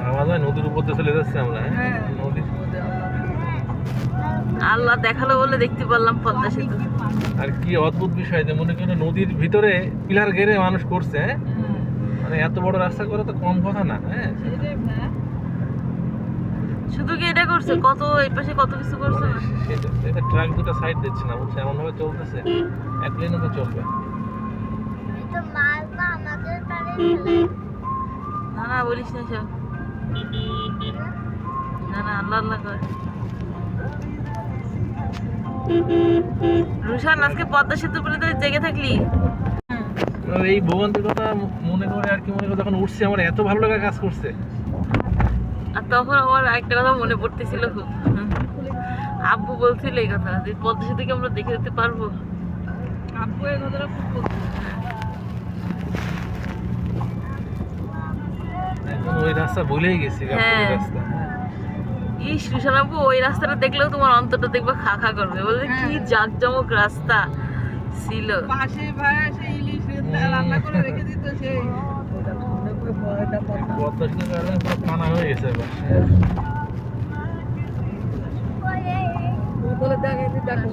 আমাদের নদীর উপর দিয়ে চলে যাচ্ছে আমরা। হ্যাঁ, নদীর আল্লাহ দেখালো বলে দেখতে পারলাম পদ্মা সেতু। আর কি অদ্ভুত বিষয় যে মনে করেন নদীর ভিতরে পিলার ঘেরে মানুষ করছে। হ্যাঁ, মানে এত বড় রাস্তা করে তো কম কথা না। হ্যাঁ, শুধু কি এটা করছে, কত এই পাশে কত কিছু করছে না। এটা ট্রাক দুটো সাইড দিচ্ছে না, বুঝছে এমন ভাবে চলতেছে এক লেনে তো চলবে। না না বলিস না সব, না না আল্লাহ আল্লাহ কর। রুশান আজকে পদ্মা সেতু বলে তুই জেগে থাকলি? এই ভোগান্তির কথা মনে করে আর কি, মনে করে যখন উঠছি আমার এত ভালো লাগা কাজ করছে। আর তখন আমার একটা কথা মনে পড়তেছিল খুব, আব্বু বলছিল এই কথা যে পদ্মা সেতুকে আমরা দেখে যেতে পারবো। আব্বু এই কথাটা খুব বলতো। এখন ওই রাস্তা ভুলেই গেছি, গাবতলী রাস্তা। ইস রুশান আব্বু, ওই রাস্তাটা দেখলেও তোমার অন্তরটা দেখবে খা খা করবে, বলবে কি জাঁকজমক রাস্তা ছিল। পাশে ভাই সেই ইলিশ রান্না করে রেখে দিত, সেই পদ্মা সেতুর কারণে পুরো কানা হয়ে গেছে এবার। বলে দেখো